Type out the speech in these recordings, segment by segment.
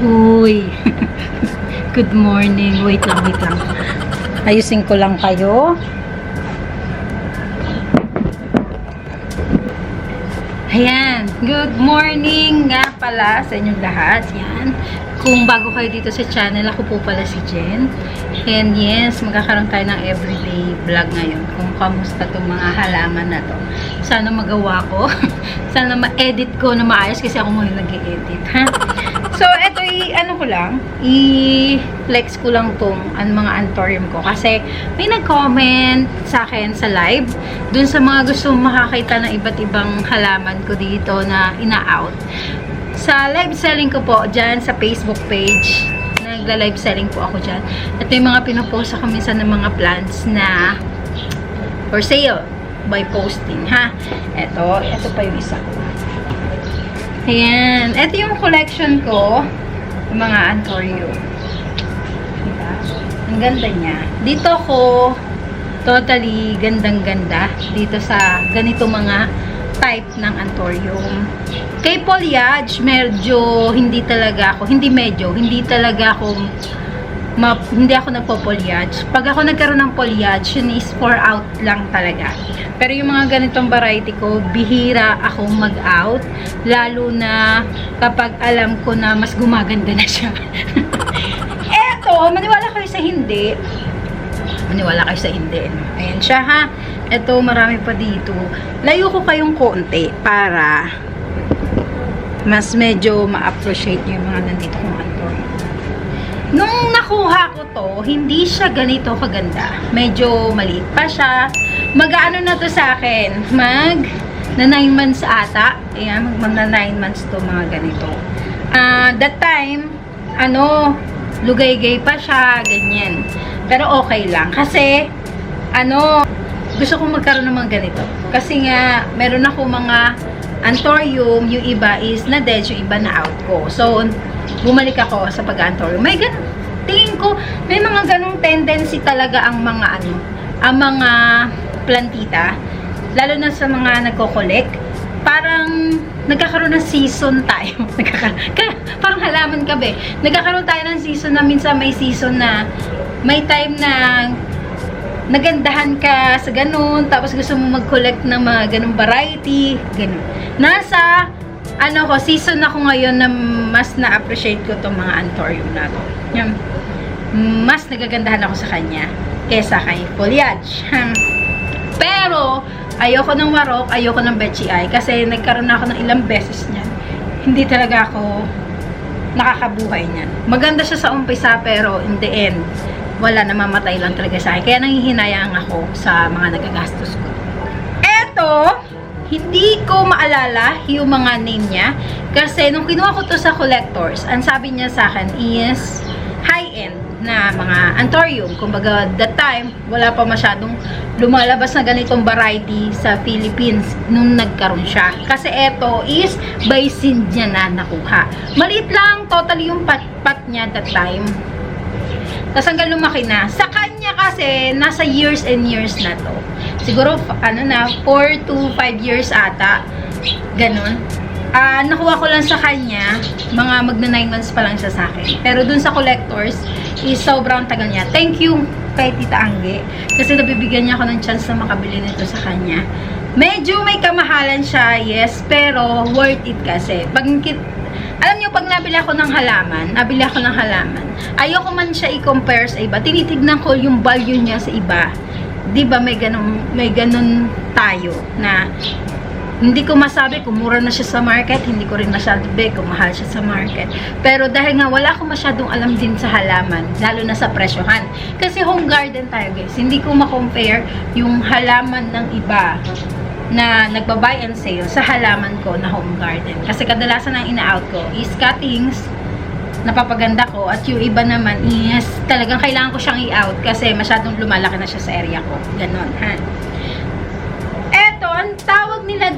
Uy. Good morning. Wait lang. Ayusin ko lang kayo. Ayan. Good morning nga pala sa inyong lahat. Yan. Kung bago kayo dito sa channel, ako po pala si Jen. And yes, magkakaroon tayo ng everyday vlog ngayon kung kamusta itong mga halaman na to. Sana magawa ko. Sana ma-edit ko na maayos kasi ako muna nag-i-edit. Ha? So, eto ano ko lang, i-flex ko lang tong mga anthurium ko. Kasi may nag-comment sa akin sa live dun sa mga gusto makakita ng iba't ibang halaman ko dito na ina-out. Sa live selling ko po dyan sa Facebook page, nagla-live selling po ako dyan. At may mga pinopost ako minsan ng mga plants na for sale by posting, ha? Ito pa yung isa ko. Ayan. Ito yung collection ko, yung mga anthurium. Diba? Ang ganda niya. Dito ko, totally gandang-ganda dito sa ganito mga type ng anthurium. Kay foliage, medyo hindi talaga ako nagpo-foliage. Pag ako nagkaroon ng foliage, yun is for out lang talaga. Pero yung mga ganitong variety ko, bihira akong mag-out. Lalo na kapag alam ko na mas gumaganda na siya. Eto, maniwala kayo sa hindi. Ayan siya, ha. Eto, marami pa dito. Layo ko kayong konti para mas medyo ma-appreciate nyo yung mga nandito kong anthurium. Nung nakuha ko to, hindi siya ganito kaganda. Medyo maliit pa siya. Mag-ano na to sa akin? Na 9 months ata. Ayan, na 9 months to mga ganito. That time, lugaygay pa siya, ganyan. Pero okay lang. Kasi, gusto kong magkaroon ng mga ganito. Kasi nga, meron ako mga anthurium, yung iba is na dead, yung iba na out ko. So, bumalik ako sa pag-anthurium. May ganun. Tingin ko, may mga ganung tendency talaga ang mga mga plantita. Lalo na sa mga nagko-collect. Parang nagkakaroon ng season tayo. Parang halaman ka be. Nagkakaroon tayo ng season na minsan may season na may time na nagandahan ka sa ganun, tapos gusto mo mag-collect ng mga ganung variety, ganun. Nasa season ako ngayon na mas na-appreciate ko itong mga anthurium na to. Mas nagagandahan ako sa kanya kesa kay foliage. Pero, ayoko ng warok, ayoko ng betchy eye kasi nagkaroon na ako ng ilang beses niyan. Hindi talaga ako nakakabuhay niyan. Maganda siya sa umpisa pero in the end, wala, namamatay lang talaga sa akin. Kaya nanghihinayang ako sa mga nagagastos ko. Eto, hindi ko maalala yung mga name niya. Kasi nung kinuha ko to sa collectors, ang sabi niya sa akin is high-end na mga anthurium. Kumbaga, that time, wala pa masyadong lumalabas na ganitong variety sa Philippines nung nagkaroon siya. Kasi eto is by Cynthia na nakuha. Maliit lang totally yung pat niya that time. Tapos hanggang lumaki na. Sa kanya kasi, nasa years and years na to. Siguro, 4 to 5 years ata. Ganon. Nakuha ko lang sa kanya, mga magna 9 months pa lang siya sa akin. Pero dun sa collectors, is sobrang tagal niya. Thank you kay Tita Angge. Kasi nabibigyan niya ako ng chance na makabili nito sa kanya. Medyo may kamahalan siya, yes. Pero, worth it kasi. Alam niyo, pag nabili ako ng halaman, ayoko man siya i-compare sa iba. Tinitignan ko yung value niya sa iba. Diba may ganun tayo na hindi ko masabi kung mura na siya sa market, hindi ko rin masabi kung mahal siya sa market. Pero dahil nga wala akong masyadong alam din sa halaman, lalo na sa presyohan. Kasi home garden tayo guys, hindi ko ma-compare yung halaman ng iba na nagba-buy and sale sa halaman ko na home garden. Kasi kadalasan ang ina-out ko is cuttings, napapaganda ko, at yung iba naman is talagang kailangan ko siyang i-out kasi masyadong lumalaki na siya sa area ko. Ganon, ha? Eto, ang tawag niya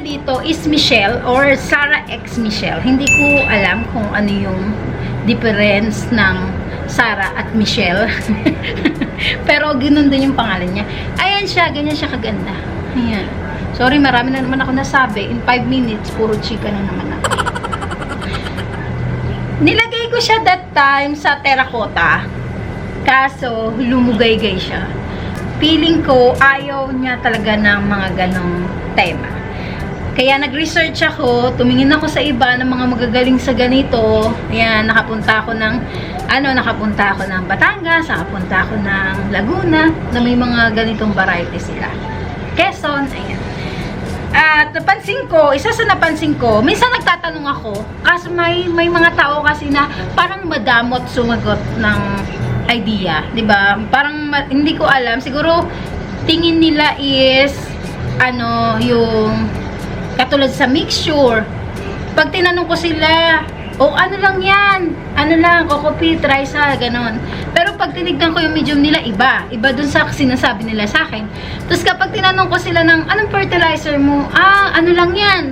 dito is Michelle or Sarah X Michelle. Hindi ko alam kung ano yung difference ng Sarah at Michelle. Pero ganoon din yung pangalan niya. Ayan siya, ganyan siya kaganda. Ayan. Sorry, marami na naman ako nasabi. In 5 minutes, puro chika na naman ako. siya that time sa terracotta. Kaso, lumugay-gay siya. Feeling ko, ayaw niya talaga ng mga ganong tema. Kaya nag-research ako, tumingin ako sa iba ng mga magagaling sa ganito. Ayan, nakapunta ako ng Batangas, nakapunta ako ng Laguna, na may mga ganitong variety sila. Quezon, ayan. At napansin ko, isa sa napansin ko, minsan nagtatanong ako, kasi may mga tao kasi na parang madamot sumagot ng idea, 'di ba? Parang hindi ko alam, siguro tingin nila is yung katulad sa mixture. Pag tinanong ko sila, ano lang yan? Ano lang, kokopi, trisal, ganon. Pero pag tinignan ko yung medium nila, iba dun sa sinasabi nila sa akin. Tapos kapag tinanong ko sila ng, anong fertilizer mo? Ano lang yan?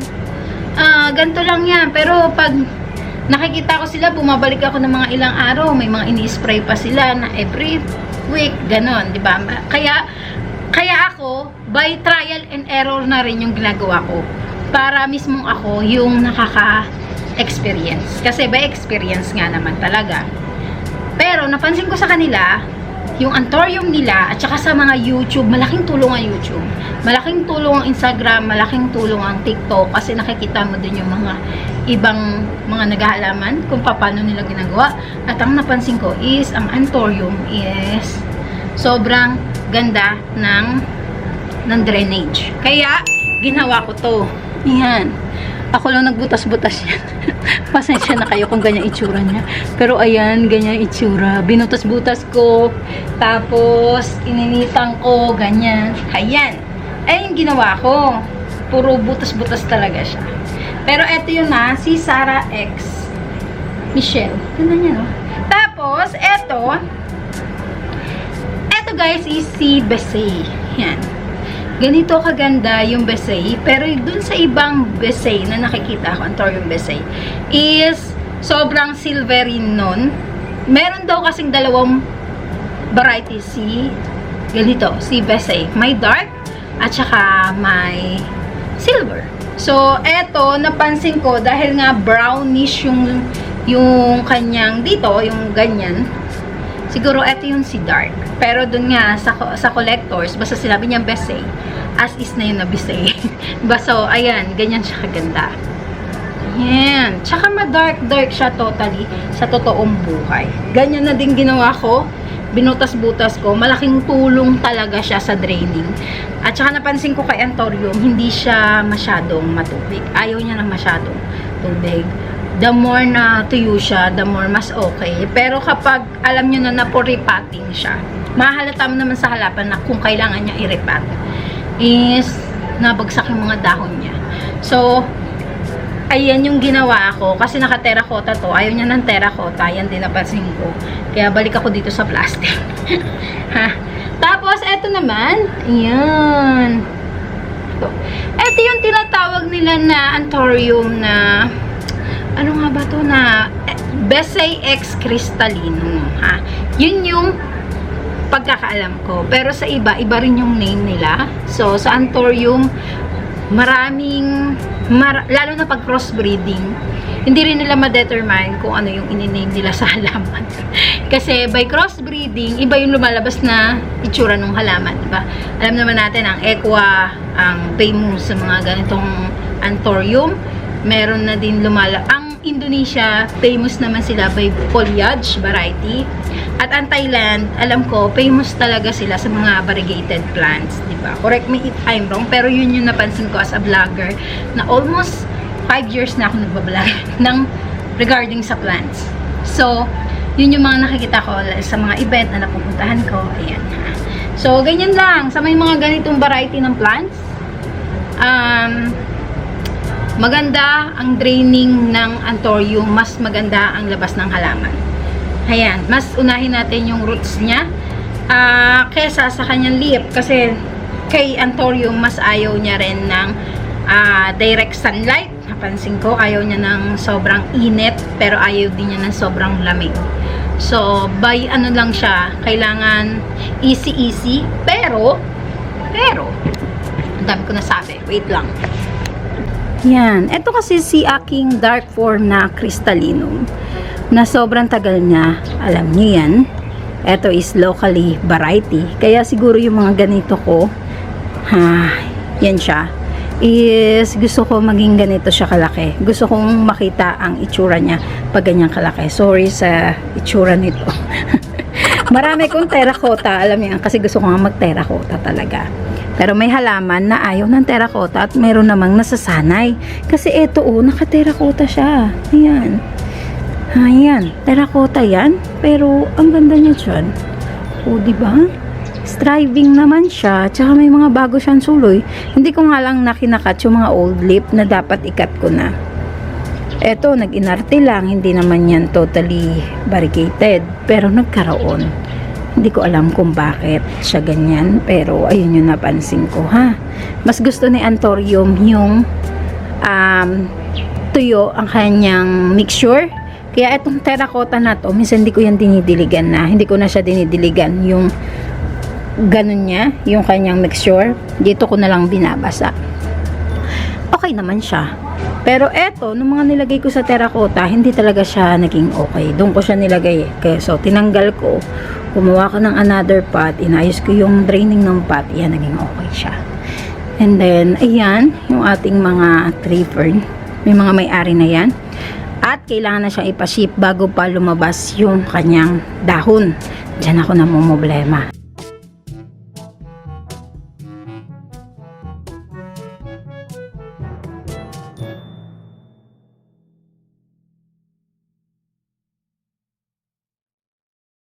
Ganto lang yan. Pero pag nakikita ko sila, bumabalik ako ng mga ilang araw, may mga ini-spray pa sila na every week, ganon, di ba? Kaya ako, by trial and error na rin yung ginagawa ko. Para mismong ako yung nakaka-experience. Kasi by experience nga naman talaga. Pero napansin ko sa kanila, yung Anthurium nila, at saka sa mga YouTube, malaking tulong ang YouTube. Malaking tulong ang Instagram, malaking tulong ang TikTok, kasi nakikita mo din yung mga ibang mga naghahalaman kung paano nila ginagawa. At ang napansin ko is, ang Anthurium is sobrang ganda ng drainage. Kaya, ginawa ko to. Yan. Ako lang nagbutas-butas yan. Pasensya na kayo kung ganyan itsura niya. Pero ayan, ganyan itsura. Binutas-butas ko. Tapos, ininitan ko. Ganyan. Ayan. Ay, yung ginawa ko. Puro butas-butas talaga siya. Pero eto yun si Sarah X Michelle. Ganda niya, no? Tapos, eto guys is si Besay. Yan. Ganito kaganda yung Besay. Pero dun sa ibang Besay na nakikita ko, Anthurium Besay, is sobrang silvery nun. Meron daw kasing dalawang variety si Besay. May dark at saka may silver. So, eto, napansin ko, dahil nga brownish yung kanyang dito, yung ganyan, siguro eto yung si dark. Pero dun nga, sa collectors, basta sinabi niya Besay, as is na yun na Besay. So, ayan, ganyan siya kaganda. Ayan. Tsaka ma-dark siya totally sa totoong buhay. Ganyan na din ginawa ko. Binutas-butas ko. Malaking tulong talaga siya sa draining. At saka napansin ko kay Anthurium, hindi siya masyadong matubig. Ayaw niya ng masyadong tubig. The more na tuyo siya, the more mas okay. Pero kapag alam nyo na repotting siya, mahalata mo naman sa halapan na kung kailangan niya i-repot, is nabagsak yung mga dahon niya. So, ayan yung ginawa ko. Kasi naka-terracotta to. Ayaw niya ng terracotta. Yan din napansin ko. Kaya balik ako dito sa plastic. Tapos, eto naman. Ayan. Eto yung tinatawag nila na Anthurium na ano nga ba to na Besay X Crystallinum, yun yung pagkakaalam ko. Pero sa iba rin yung name nila. So, sa Anthurium, lalo na pag crossbreeding, hindi rin nila ma-determine kung ano yung in-name nila sa halaman. Kasi by crossbreeding, iba yung lumalabas na itsura ng halaman, diba? Alam naman natin, ang equa, ang famous sa mga ganitong Anthurium, meron na din ang Indonesia, famous naman sila by foliage variety. At ang Thailand, alam ko, famous talaga sila sa mga variegated plants, diba? Correct me if I'm wrong, pero yun yung napansin ko as a vlogger na almost 5 years na ako nagbablog regarding sa plants. So, yun yung mga nakikita ko sa mga event na napupuntahan ko. Ayan. So, ganyan lang. Sa may mga ganitong variety ng plants, maganda ang draining ng Anthurium, mas maganda ang labas ng halaman. Ayan, mas unahin natin yung roots niya kesa sa kanyang leaf, kasi kay Anthurium mas ayaw niya rin ng direct sunlight. Napansin ko, ayaw niya ng sobrang init, pero ayaw din niya ng sobrang lamig. So, by ano lang siya, kailangan easy, pero ang dami ko nasabi, wait lang. Yan. Ito kasi si aking dark form na Crystallinum. na sobrang tagal niya. Alam niyo yan. Ito is locally variety. Kaya siguro yung mga ganito ko, yan siya, is gusto ko maging ganito siya kalaki. Gusto kong makita ang itsura niya pag ganyan kalaki. Sorry sa itsura nito. Marami kong terracotta, alam niyo, kasi gusto ko nga mag-terracotta talaga. Pero may halaman na ayaw ng terracotta at meron namang nasasanay. Kasi ito naka-terracotta siya. Ayan. Ayan, terracotta yan. Pero ang ganda niya dyan. Diba? Striving naman siya. Tsaka may mga bago siyang suloy. Hindi ko nga lang nakinakat yung mga old lip na dapat ikat ko na. Eto, nag-inarte lang, hindi naman yan totally barricaded, pero nagkaroon. Hindi ko alam kung bakit siya ganyan, pero ayun yung napansin ko, Mas gusto ni Antorium yung tuyo ang kanyang mixture. Kaya itong terracotta na to, minsan hindi ko yan dinidiligan na. Hindi ko na siya dinidiligan yung ganun niya, yung kanyang mixture. Dito ko na lang binabasa. Okay naman siya. Pero eto, nung mga nilagay ko sa terracotta, hindi talaga siya naging okay. Doon ko siya nilagay Kaya, so, tinanggal ko. Gumawa ko ng another pot. Inayos ko yung draining ng pot. Yan, naging okay siya. And then, ayan, yung ating mga tree fern. May mga may-ari na yan. At kailangan na siyang ipaship bago pa lumabas yung kanyang dahon. Diyan ako namumblema.